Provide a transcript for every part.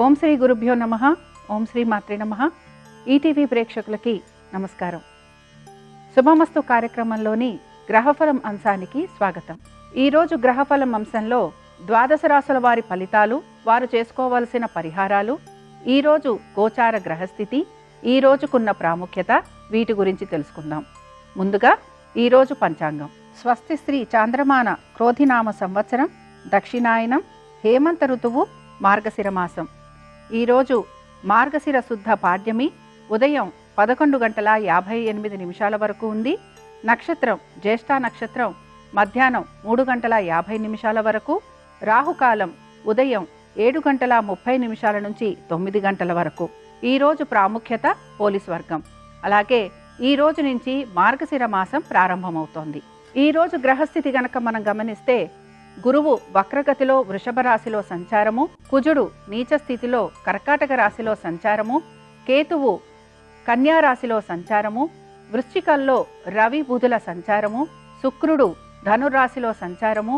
ఓం శ్రీ గురుభ్యో నమః. ఓం శ్రీ మాత్రే నమః. ఈటీవీ ప్రేక్షకులకి నమస్కారం. శుభమస్తు కార్యక్రమంలోని గ్రహఫలం అంశానికి స్వాగతం. ఈరోజు గ్రహఫలం అంశంలో ద్వాదశ రాశుల వారి ఫలితాలు, వారు చేసుకోవలసిన పరిహారాలు, ఈరోజు గోచార గ్రహస్థితి, ఈ రోజుకున్న ప్రాముఖ్యత, వీటి గురించి తెలుసుకుందాం. ముందుగా ఈరోజు పంచాంగం. స్వస్తి శ్రీ చాంద్రమాన క్రోధినామ సంవత్సరం, దక్షిణాయనం, హేమంత ఋతువు, మార్గశిర మాసం. ఈరోజు మార్గశిర శుద్ధ పాడ్యమి ఉదయం 11:58 వరకు ఉంది. నక్షత్రం జ్యేష్ఠ నక్షత్రం మధ్యాహ్నం 3:50 వరకు. రాహుకాలం ఉదయం 7:30 నుంచి 9 గంటల వరకు. ఈరోజు ప్రాముఖ్యత పోలీస్ వర్గం. అలాగే ఈ రోజు నుంచి మార్గశిర మాసం ప్రారంభమవుతోంది. ఈరోజు గ్రహస్థితి గనక మనం గమనిస్తే, గురువు వక్రగతిలో వృషభ రాశిలో సంచారము, కుజుడు నీచ స్థితిలో కర్కాటక రాశిలో సంచారము, కేతువు కన్యా రాశిలో సంచారము, వృశ్చికంలో రవి బుధుల సంచారము, శుక్రుడు ధనురాశిలో సంచారము,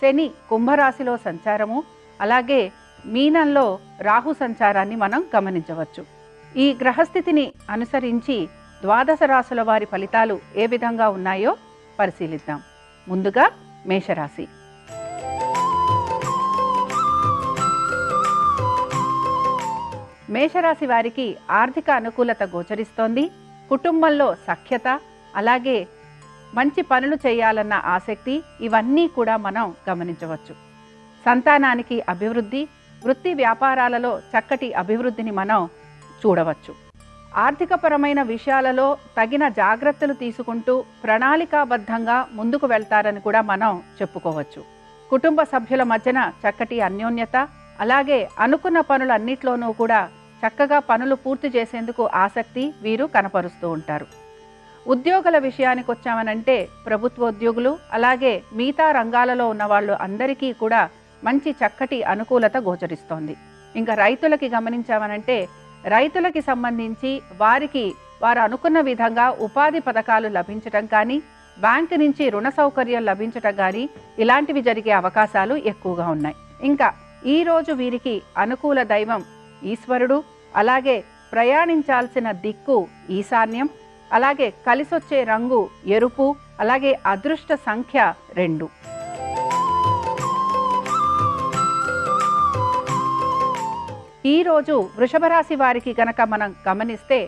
శని కుంభరాశిలో సంచారము, అలాగే మీనంలో రాహు సంచారాన్ని మనం గమనించవచ్చు. ఈ గ్రహస్థితిని అనుసరించి ద్వాదశ రాశుల వారి ఫలితాలు ఏ విధంగా ఉన్నాయో పరిశీలిద్దాం. ముందుగా మేషరాశి. మేషరాశి వారికి ఆర్థిక అనుకూలత గోచరిస్తోంది. కుటుంబంలో సఖ్యత, అలాగే మంచి పనులు చేయాలన్న ఆసక్తి, ఇవన్నీ కూడా మనం గమనించవచ్చు. సంతానానికి అభివృద్ధి, వృత్తి వ్యాపారాలలో చక్కటి అభివృద్ధిని మనం చూడవచ్చు. ఆర్థికపరమైన విషయాలలో తగిన జాగ్రత్తలు తీసుకుంటూ ప్రణాళికాబద్ధంగా ముందుకు వెళ్తారని కూడా మనం చెప్పుకోవచ్చు. కుటుంబ సభ్యుల మధ్యన చక్కటి అన్యోన్యత, అలాగే అనుకున్న పనులన్నిట్లోనూ కూడా చక్కగా పనులు పూర్తి చేసేందుకు ఆసక్తి వీరు కనపరుస్తూ ఉంటారు. ఉద్యోగుల విషయానికి వచ్చామనంటే, ప్రభుత్వోద్యోగులు అలాగే మిగతా రంగాలలో ఉన్న వాళ్ళు అందరికీ కూడా మంచి చక్కటి అనుకూలత గోచరిస్తోంది. ఇంకా రైతులకి గమనించామనంటే, రైతులకి సంబంధించి వారు అనుకున్న విధంగా ఉపాధి పథకాలు లభించటం కానీ, బ్యాంకు నుంచి రుణ సౌకర్యం లభించటం కానీ, ఇలాంటివి జరిగే అవకాశాలు ఎక్కువగా ఉన్నాయి. ఇంకా ఈరోజు వీరికి అనుకూల దైవం ఈశ్వరుడు, అలాగే ప్రయాణించాల్సిన దిక్కు ఈశాన్యం, అలాగే కలిసొచ్చే రంగు ఎరుపు, అలాగే అదృష్ట సంఖ్య 2. ఈరోజు వృషభ రాశి వారికి గనక మనం గమనిస్తే,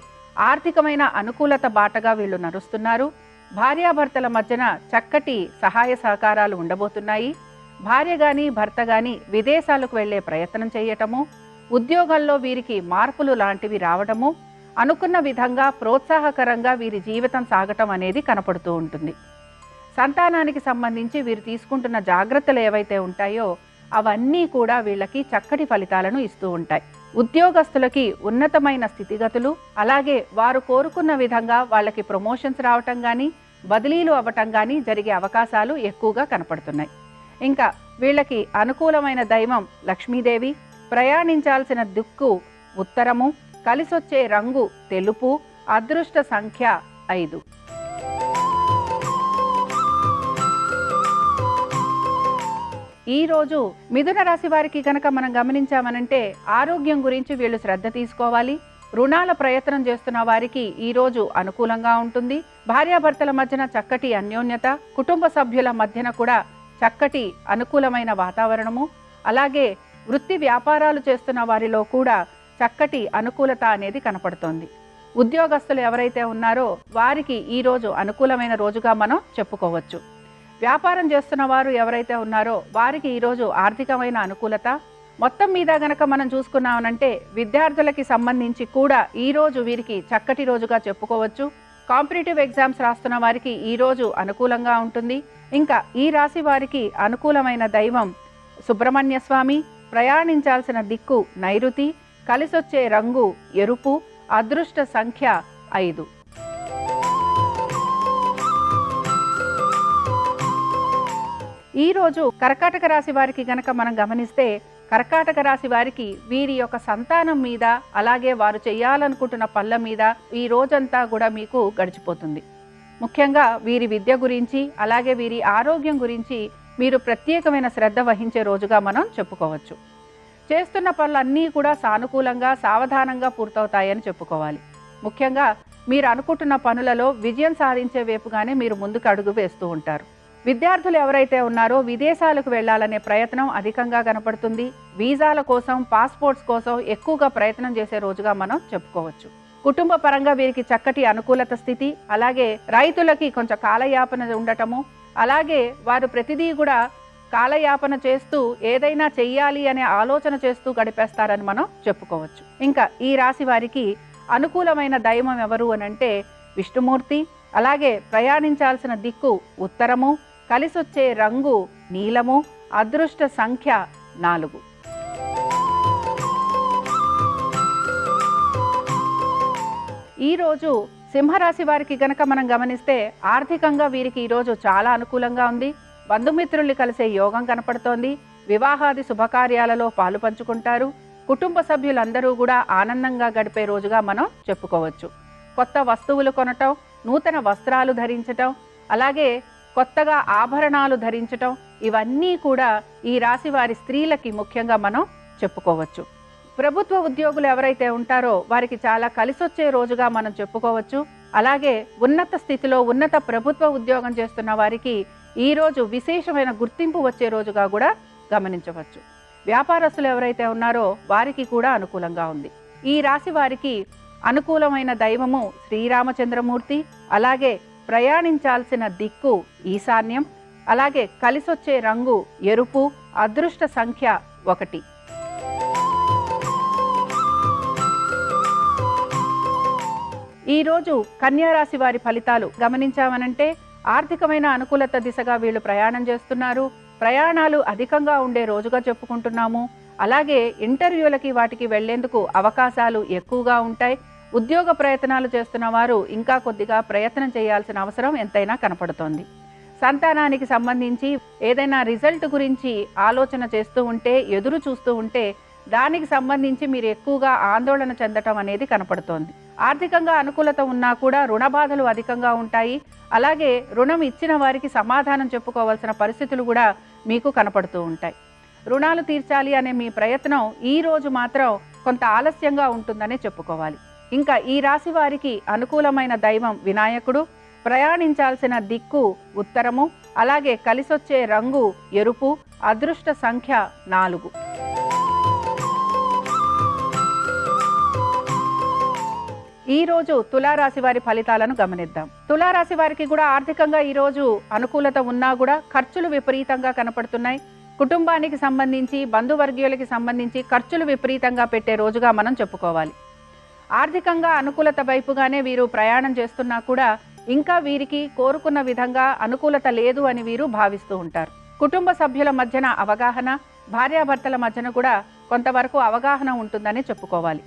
ఆర్థికమైన అనుకూలత బాటగా వీళ్ళు నడుస్తున్నారు. భార్యాభర్తల మధ్యన చక్కటి సహాయ సహకారాలు ఉండబోతున్నాయి. భార్య గాని భర్త గాని విదేశాలకు వెళ్లే ప్రయత్నం చేయటము, ఉద్యోగాల్లో వీరికి మార్పులు లాంటివి రావడము, అనుకున్న విధంగా ప్రోత్సాహకరంగా వీరి జీవితం సాగటం అనేది కనపడుతూ ఉంటుంది. సంతానానికి సంబంధించి వీరు తీసుకుంటున్న జాగ్రత్తలు ఏవైతే ఉంటాయో అవన్నీ కూడా వీళ్ళకి చక్కటి ఫలితాలను ఇస్తూ ఉంటాయి. ఉద్యోగస్తులకి ఉన్నతమైన స్థితిగతులు, అలాగే వారు కోరుకున్న విధంగా వాళ్ళకి ప్రమోషన్స్ రావటం కానీ, బదిలీలు అవ్వటం కానీ జరిగే అవకాశాలు ఎక్కువగా కనపడుతున్నాయి. ఇంకా వీళ్ళకి అనుకూలమైన దైవం లక్ష్మీదేవి, ప్రయాణించాల్సిన దిక్కు ఉత్తరము, కలిసొచ్చే రంగు తెలుపు, అదృష్ట సంఖ్య 5. ఈరోజు మిథున రాశి వారికి కనుక మనం గమనించామనంటే, ఆరోగ్యం గురించి వీళ్ళు శ్రద్ధ తీసుకోవాలి. రుణాల ప్రయత్నం చేస్తున్న వారికి ఈరోజు అనుకూలంగా ఉంటుంది. భార్యాభర్తల మధ్యన చక్కటి అన్యోన్యత, కుటుంబ సభ్యుల మధ్యన కూడా చక్కటి అనుకూలమైన వాతావరణము, అలాగే వృత్తి వ్యాపారాలు చేస్తున్న వారిలో కూడా చక్కటి అనుకూలత అనేది కనపడుతోంది. ఉద్యోగస్తులు ఎవరైతే ఉన్నారో వారికి ఈరోజు అనుకూలమైన రోజుగా మనం చెప్పుకోవచ్చు. వ్యాపారం చేస్తున్న వారు ఎవరైతే ఉన్నారో వారికి ఈరోజు ఆర్థికమైన అనుకూలత. మొత్తం మీద గనక మనం చూసుకున్నామనంటే, విద్యార్థులకి సంబంధించి కూడా ఈరోజు వీరికి చక్కటి రోజుగా చెప్పుకోవచ్చు. కాంపిటేటివ్ ఎగ్జామ్స్ రాస్తున్న వారికి ఈరోజు అనుకూలంగా ఉంటుంది. ఇంకా ఈ రాశి వారికి అనుకూలమైన దైవం సుబ్రహ్మణ్య స్వామి, ప్రయాణించాల్సిన దిక్కు నైరుతి, కలిసొచ్చే రంగు ఎరుపు, అదృష్ట సంఖ్య 5. ఈరోజు కర్కాటక రాశి వారికి గనక మనం గమనిస్తే, కర్కాటక రాశి వారికి వీరి యొక్క సంతానం మీద, అలాగే వారు చేయాలనుకుంటున్న పనుల మీద ఈ రోజంతా కూడా మీకు గడిచిపోతుంది. ముఖ్యంగా వీరి విద్య గురించి, అలాగే వీరి ఆరోగ్యం గురించి మీరు ప్రత్యేకమైన శ్రద్ధ వహించే రోజుగా మనం చెప్పుకోవచ్చు. చేస్తున్న పనులన్నీ కూడా సానుకూలంగా సావధానంగా పూర్తవుతాయని చెప్పుకోవాలి. ముఖ్యంగా మీరు అనుకుంటున్న పనులలో విజయం సాధించే వైపుగానే మీరు ముందుకు అడుగు వేస్తూ ఉంటారు. విద్యార్థులు ఎవరైతే ఉన్నారో విదేశాలకు వెళ్లాలనే ప్రయత్నం అధికంగా కనపడుతుంది. వీసాల కోసం, పాస్పోర్ట్స్ కోసం ఎక్కువగా ప్రయత్నం చేసే రోజుగా మనం చెప్పుకోవచ్చు. కుటుంబ పరంగా వీరికి చక్కటి అనుకూలత స్థితి, అలాగే రైతులకి కొంచెం కాలయాపన ఉండటము, అలాగే వారు ప్రతిదీ కూడా కాలయాపన చేస్తూ ఏదైనా చెయ్యాలి అనే ఆలోచన చేస్తూ గడిపేస్తారని మనం చెప్పుకోవచ్చు. ఇంకా ఈ రాశి వారికి అనుకూలమైన దైవం ఎవరు అనంటే విష్ణుమూర్తి. అలాగే ప్రయాణించాల్సిన దిక్కు ఉత్తరము, కలిసొచ్చే రంగు నీలము, అదృష్ట సంఖ్య 4. ఈరోజు సింహరాశి వారికి గనక మనం గమనిస్తే ఆర్థికంగా వీరికి ఈరోజు చాలా అనుకూలంగా ఉంది. బంధుమిత్రుల్ని కలిసే యోగం కనపడుతోంది. వివాహాది శుభకార్యాలలో పాలు పంచుకుంటారు. కుటుంబ సభ్యులందరూ కూడా ఆనందంగా గడిపే రోజుగా మనం చెప్పుకోవచ్చు. కొత్త వస్తువులు కొనటం, నూతన వస్త్రాలు ధరించటం, అలాగే కొత్తగా ఆభరణాలు ధరించటం, ఇవన్నీ కూడా ఈ రాశి వారి స్త్రీలకి ముఖ్యంగా మనం చెప్పుకోవచ్చు. ప్రభుత్వ ఉద్యోగులు ఎవరైతే ఉంటారో వారికి చాలా కలిసొచ్చే రోజుగా మనం చెప్పుకోవచ్చు. అలాగే ఉన్నత స్థితిలో ఉన్నత ప్రభుత్వ ఉద్యోగం చేస్తున్న వారికి ఈరోజు విశేషమైన గుర్తింపు వచ్చే రోజుగా కూడా గమనించవచ్చు. వ్యాపారస్తులు ఎవరైతే ఉన్నారో వారికి కూడా అనుకూలంగా ఉంది. ఈ రాశి వారికి అనుకూలమైన దైవము శ్రీరామచంద్రమూర్తి. అలాగే ప్రయాణించాల్సిన దిక్కు ఈశాన్యం, అలాగే కలిసొచ్చే రంగు ఎరుపు, అదృష్ట సంఖ్య 1. ఈరోజు కన్యారాశి వారి ఫలితాలు గమనించామనంటే ఆర్థికమైన అనుకూలత దిశగా వీళ్ళు ప్రయాణం చేస్తున్నారు. ప్రయాణాలు అధికంగా ఉండే రోజుగా చెప్పుకుంటున్నాము. అలాగే ఇంటర్వ్యూలకి వాటికి వెళ్లేందుకు అవకాశాలు ఎక్కువగా ఉంటాయి. ఉద్యోగ ప్రయత్నాలు చేస్తున్న వారు ఇంకా కొద్దిగా ప్రయత్నం చేయాల్సిన అవసరం ఎంతైనా కనపడుతోంది. సంతానానికి సంబంధించి ఏదైనా రిజల్ట్ గురించి ఆలోచన చేస్తూ ఉంటే, ఎదురు చూస్తూ ఉంటే దానికి సంబంధించి మీరు ఎక్కువగా ఆందోళన చెందటం అనేది కనపడుతోంది. ఆర్థికంగా అనుకూలత ఉన్నా కూడా రుణ బాధలు అధికంగా ఉంటాయి. అలాగే రుణం ఇచ్చిన వారికి సమాధానం చెప్పుకోవాల్సిన పరిస్థితులు కూడా మీకు కనపడుతూ ఉంటాయి. రుణాలు తీర్చాలి అనే మీ ప్రయత్నం ఈ రోజు మాత్రం కొంత ఆలస్యంగా ఉంటుందనే చెప్పుకోవాలి. ఇంకా ఈ రాశి వారికి అనుకూలమైన దైవం వినాయకుడు. ప్రయాణించాల్సిన దిక్కు ఉత్తరము, అలాగే కలిసొచ్చే రంగు ఎరుపు, అదృష్ట సంఖ్య 4. ఈరోజు తులారాశి వారి ఫలితాలను గమనిద్దాం. తులారాశి వారికి కూడా ఆర్థికంగా ఈరోజు అనుకూలత ఉన్నా కూడా ఖర్చులు విపరీతంగా కనపడుతున్నాయి. కుటుంబానికి సంబంధించి, బంధువర్గీయులకి సంబంధించి ఖర్చులు విపరీతంగా పెట్టే రోజుగా మనం చెప్పుకోవాలి. ఆర్థికంగా అనుకూలత వైపుగానే వీరు ప్రయాణం చేస్తున్నా కూడా ఇంకా వీరికి కోరుకున్న విధంగా అనుకూలత లేదు అని వీరు భావిస్తూ ఉంటారు. కుటుంబ సభ్యుల మధ్యన అవగాహన, భార్యాభర్తల మధ్యన కూడా కొంతవరకు అవగాహన ఉంటుందని చెప్పుకోవాలి.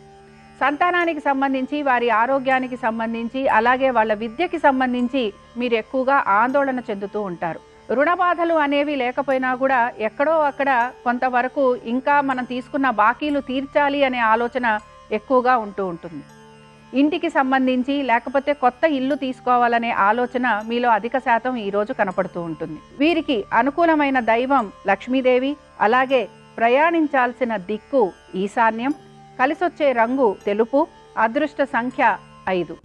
సంతానానికి సంబంధించి, వారి ఆరోగ్యానికి సంబంధించి, అలాగే వాళ్ళ విద్యకి సంబంధించి మీరు ఎక్కువగా ఆందోళన చెందుతూ ఉంటారు. రుణ బాధలు అనేవి లేకపోయినా కూడా ఎక్కడో అక్కడ కొంతవరకు ఇంకా మనం తీసుకున్న బాకీలు తీర్చాలి అనే ఆలోచన ఎక్కువగా ఉంటూ ఉంటుంది. ఇంటికి సంబంధించి లేకపోతే కొత్త ఇల్లు తీసుకోవాలనే ఆలోచన మీలో అధిక శాతం ఈరోజు కనపడుతూ ఉంటుంది. వీరికి అనుకూలమైన దైవం లక్ష్మీదేవి. అలాగే ప్రయాణించాల్సిన దిక్కు ఈశాన్యం, కలిసొచ్చే రంగు తెలుపు, అదృష్ట సంఖ్య 5.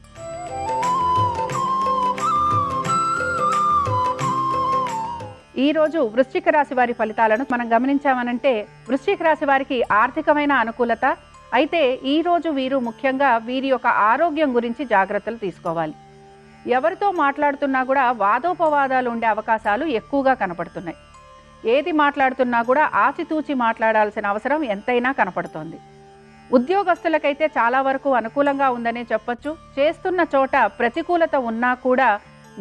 ఈరోజు వృశ్చిక రాశి వారి ఫలితాలను మనం గమనించామనంటే వృశ్చిక రాశి వారికి ఆర్థికమైన అనుకూలత. అయితే ఈరోజు వీరు ముఖ్యంగా వీరి యొక్క ఆరోగ్యం గురించి జాగ్రత్తలు తీసుకోవాలి. ఎవరితో మాట్లాడుతున్నా కూడా వాదోపవాదాలు ఉండే అవకాశాలు ఎక్కువగా కనపడుతున్నాయి. ఏది మాట్లాడుతున్నా కూడా ఆచితూచి మాట్లాడాల్సిన అవసరం ఎంతైనా కనపడుతోంది. ఉద్యోగస్తులకైతే చాలా వరకు అనుకూలంగా ఉందనే చెప్పొచ్చు. చేస్తున్న చోట ప్రతికూలత ఉన్నా కూడా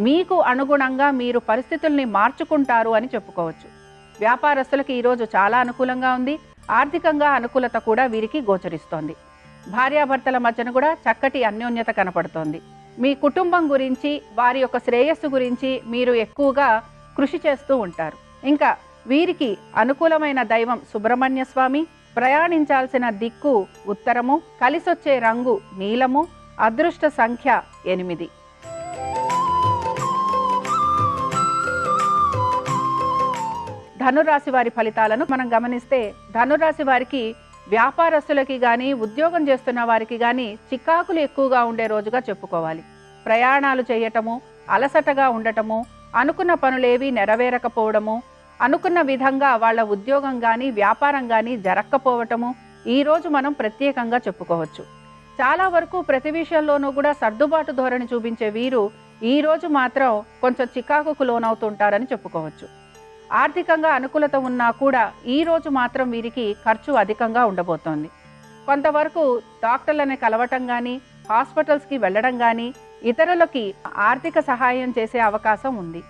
మీకు అనుగుణంగా మీరు పరిస్థితుల్ని మార్చుకుంటారు అని చెప్పుకోవచ్చు. వ్యాపారస్తులకు ఈరోజు చాలా అనుకూలంగా ఉంది. ఆర్థికంగా అనుకూలత కూడా వీరికి గోచరిస్తోంది. భార్యాభర్తల మధ్యన కూడా చక్కటి అన్యోన్యత కనపడుతోంది. మీ కుటుంబం గురించి, వారి యొక్క శ్రేయస్సు గురించి మీరు ఎక్కువగా కృషి చేస్తూ ఉంటారు. ఇంకా వీరికి అనుకూలమైన దైవం సుబ్రహ్మణ్య స్వామి. ప్రయాణించాల్సిన దిక్కు ఉత్తరము, కలిసొచ్చే రంగు నీలము, అదృష్ట సంఖ్య 8. ధనురాశి వారి ఫలితాలను మనం గమనిస్తే, ధనురాశి వారికి వ్యాపారస్తులకి కానీ ఉద్యోగం చేస్తున్న వారికి కానీ చికాకులు ఎక్కువగా ఉండే రోజుగా చెప్పుకోవాలి. ప్రయాణాలు చేయటము, అలసటగా ఉండటము, అనుకున్న పనులేవి నెరవేరకపోవడము, అనుకున్న విధంగా వాళ్ళ ఉద్యోగం కానీ వ్యాపారం కానీ జరగకపోవటము ఈరోజు మనం ప్రత్యేకంగా చెప్పుకోవచ్చు. చాలా వరకు ప్రతి విషయంలోనూ కూడా సర్దుబాటు ధోరణి చూపించే వీరు ఈరోజు మాత్రం కొంచెం చికాకుకు లోనవుతుంటారని చెప్పుకోవచ్చు. ఆర్థికంగా అనుకూలత ఉన్నా కూడా ఈరోజు మాత్రం వీరికి ఖర్చు అధికంగా ఉండబోతోంది. కొంతవరకు డాక్టర్లని కలవటం కానీ, హాస్పిటల్స్కి వెళ్ళడం కానీ, ఇతరులకి ఆర్థిక సహాయం చేసే అవకాశం ఉంది.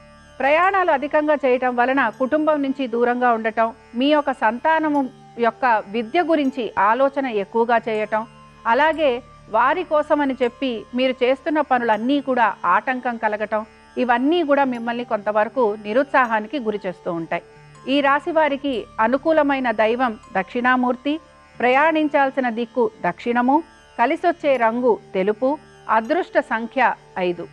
ప్రయాణాలు అధికంగా చేయటం వలన కుటుంబం నుంచి దూరంగా ఉండటం, మీ యొక్క సంతానము యొక్క విద్య గురించి ఆలోచన ఎక్కువగా చేయటం, అలాగే వారి కోసమని చెప్పి మీరు చేస్తున్న పనులన్నీ కూడా ఆటంకం కలగటం, ఇవన్నీ కూడా మిమ్మల్ని కొంతవరకు నిరుత్సాహానికి గురి చేస్తూ ఉంటాయి. ఈ రాశి వారికి అనుకూలమైన దైవం దక్షిణామూర్తి, ప్రయాణించాల్సిన దిక్కు దక్షిణము, కలిసొచ్చే రంగు తెలుపు, అదృష్ట సంఖ్య 5.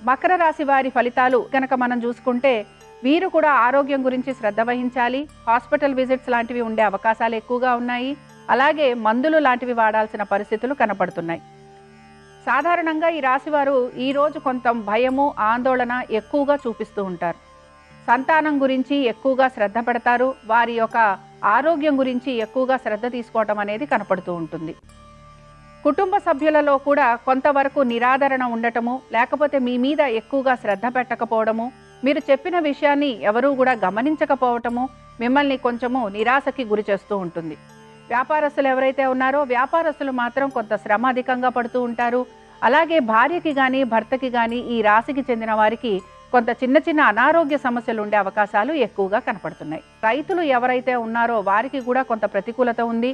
మకర రాశి వారి ఫలితాలు కనుక మనం చూసుకుంటే, వీరు కూడా ఆరోగ్యం గురించి శ్రద్ధ వహించాలి. హాస్పిటల్ విజిట్స్ లాంటివి ఉండే అవకాశాలు ఎక్కువగా ఉన్నాయి. అలాగే మందులు లాంటివి వాడాల్సిన పరిస్థితులు కనపడుతున్నాయి. సాధారణంగా ఈ రాశివారు ఈరోజు కొంత భయము, ఆందోళన ఎక్కువగా చూపిస్తూ ఉంటారు. సంతానం గురించి ఎక్కువగా శ్రద్ధ పెడతారు. వారి యొక్క ఆరోగ్యం గురించి ఎక్కువగా శ్రద్ధ తీసుకోవటం అనేది కనపడుతూ ఉంటుంది. కుటుంబ సభ్యులలో కూడా కొంతవరకు నిరాదరణ ఉండటము, లేకపోతే మీ మీద ఎక్కువగా శ్రద్ధ పెట్టకపోవడము, మీరు చెప్పిన విషయాన్ని ఎవరూ కూడా గమనించకపోవటము మిమ్మల్ని కొంచెము నిరాశకి గురి చేస్తూ ఉంటుంది. వ్యాపారస్తులు ఎవరైతే ఉన్నారో వ్యాపారస్తులు మాత్రం కొంత శ్రమ అధికంగా పడుతూ ఉంటారు. అలాగే భార్యకి కానీ భర్తకి కానీ ఈ రాశికి చెందిన వారికి కొంత చిన్న చిన్న అనారోగ్య సమస్యలు ఉండే అవకాశాలు ఎక్కువగా కనపడుతున్నాయి. రైతులు ఎవరైతే ఉన్నారో వారికి కూడా కొంత ప్రతికూలత ఉంది.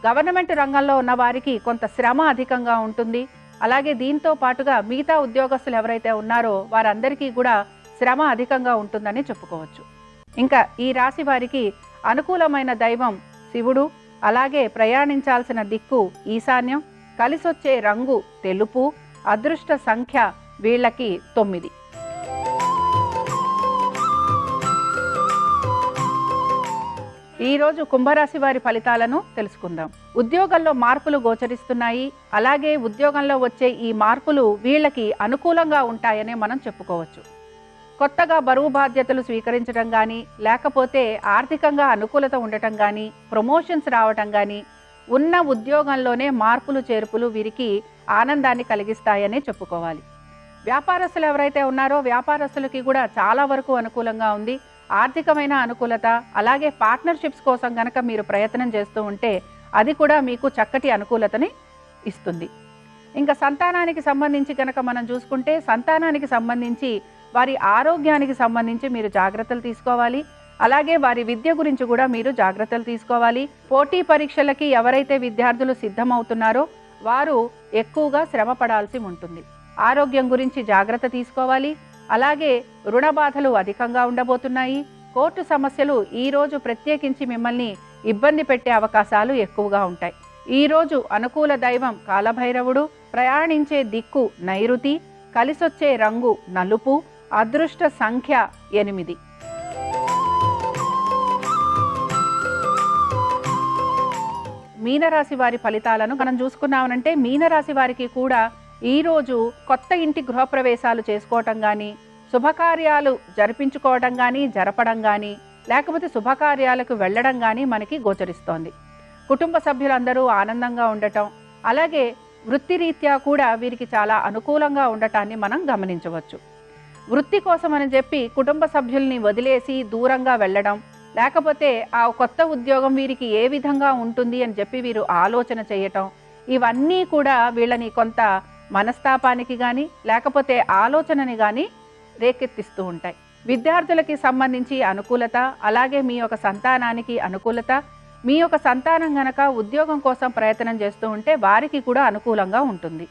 గవర్నమెంట్ రంగంలో ఉన్న వారికి కొంత శ్రమ అధికంగా ఉంటుంది. అలాగే దీంతో పాటుగా మిగతా ఉద్యోగస్తులు ఎవరైతే ఉన్నారో వారందరికీ కూడా శ్రమ అధికంగా ఉంటుందని చెప్పుకోవచ్చు. ఇంకా ఈ రాశి వారికి అనుకూలమైన దైవం శివుడు, అలాగే ప్రయాణించాల్సిన దిక్కు ఈశాన్యం, కలిసొచ్చే రంగు తెలుపు, అదృష్ట సంఖ్య వీళ్ళకి 9. ఈరోజు కుంభరాశి వారి ఫలితాలను తెలుసుకుందాం. ఉద్యోగంలో మార్పులు గోచరిస్తున్నాయి. అలాగే ఉద్యోగంలో వచ్చే ఈ మార్పులు వీళ్ళకి అనుకూలంగా ఉంటాయనే మనం చెప్పుకోవచ్చు. కొత్తగా బరువు బాధ్యతలు స్వీకరించడం కానీ, లేకపోతే ఆర్థికంగా అనుకూలత ఉండటం కానీ, ప్రమోషన్స్ రావటం కానీ, ఉన్న ఉద్యోగంలోనే మార్పులు చేర్పులు వీరికి ఆనందాన్ని కలిగిస్తాయనే చెప్పుకోవాలి. వ్యాపారస్తులు ఎవరైతే ఉన్నారో వ్యాపారస్తులకి కూడా చాలా వరకు అనుకూలంగా ఉంది. ఆర్థికమైన అనుకూలత, అలాగే పార్ట్నర్షిప్స్ కోసం కనుక మీరు ప్రయత్నం చేస్తూ ఉంటే అది కూడా మీకు చక్కటి అనుకూలతని ఇస్తుంది. ఇంకా సంతానానికి సంబంధించి కనుక మనం చూసుకుంటే, సంతానానికి సంబంధించి వారి ఆరోగ్యానికి సంబంధించి మీరు జాగ్రత్తలు తీసుకోవాలి. అలాగే వారి విద్య గురించి కూడా మీరు జాగ్రత్తలు తీసుకోవాలి. పోటీ పరీక్షలకి ఎవరైతే విద్యార్థులు సిద్ధమవుతున్నారో వారు ఎక్కువగా శ్రమ పడాల్సి ఉంటుంది. ఆరోగ్యం గురించి జాగ్రత్త తీసుకోవాలి. అలాగే రుణ బాధలు అధికంగా ఉండబోతున్నాయి. కోర్టు సమస్యలు ఈరోజు ప్రత్యేకించి మిమ్మల్ని ఇబ్బంది పెట్టే అవకాశాలు ఎక్కువగా ఉంటాయి. ఈరోజు అనుకూల దైవం కాలభైరవుడు, ప్రయాణించే దిక్కు నైరుతి, కలిసొచ్చే రంగు నలుపు, అదృష్ట సంఖ్య 8. మీనరాశి వారి ఫలితాలను మనం చూసుకున్నామనంటే, మీనరాశి వారికి కూడా ఈరోజు కొత్త ఇంటి గృహప్రవేశాలు చేసుకోవటం కానీ, శుభకార్యాలు జరిపించుకోవడం కానీ, జరపడం కానీ, లేకపోతే శుభకార్యాలకు వెళ్ళడం కానీ మనకి గోచరిస్తోంది. కుటుంబ సభ్యులందరూ ఆనందంగా ఉండటం, అలాగే వృత్తిరీత్యా కూడా వీరికి చాలా అనుకూలంగా ఉండటాన్ని మనం గమనించవచ్చు. వృత్తి కోసం అని చెప్పి కుటుంబ సభ్యుల్ని వదిలేసి దూరంగా వెళ్ళడం, లేకపోతే ఆ కొత్త ఉద్యోగం వీరికి ఏ విధంగా ఉంటుంది అని చెప్పి వీరు ఆలోచన చేయటం, ఇవన్నీ కూడా వీళ్ళని కొంత మనస్తాపానికి కానీ, లేకపోతే ఆలోచనని కానీ రేకెత్తిస్తూ ఉంటాయి. విద్యార్థులకి సంబంధించి అనుకూలత, అలాగే మీ యొక్క సంతానానికి అనుకూలత, మీ యొక్క సంతానం గనక ఉద్యోగం కోసం ప్రయత్నం చేస్తూ ఉంటే వారికి కూడా అనుకూలంగా ఉంటుంది.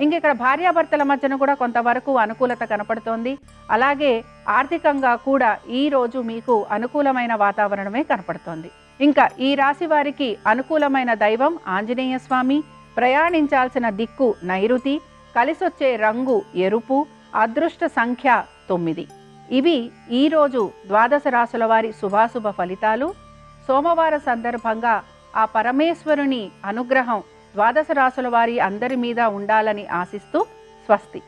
ఇంక ఇక్కడ భార్యాభర్తల మధ్యన కూడా కొంతవరకు అనుకూలత కనపడుతోంది. అలాగే ఆర్థికంగా కూడా ఈరోజు మీకు అనుకూలమైన వాతావరణమే కనపడుతోంది. ఇంకా ఈ రాశి వారికి అనుకూలమైన దైవం ఆంజనేయ స్వామి, ప్రయాణించాల్సిన దిక్కు నైరుతి, కలిసొచ్చే రంగు ఎరుపు, అదృష్ట సంఖ్య 9. ఇవి ఈరోజు ద్వాదశ రాశుల వారి శుభాశుభ ఫలితాలు. సోమవార సందర్భంగా ఆ పరమేశ్వరుని అనుగ్రహం ద్వాదశ రాశుల వారి అందరి మీద ఉండాలని ఆశిస్తూ స్వస్తి.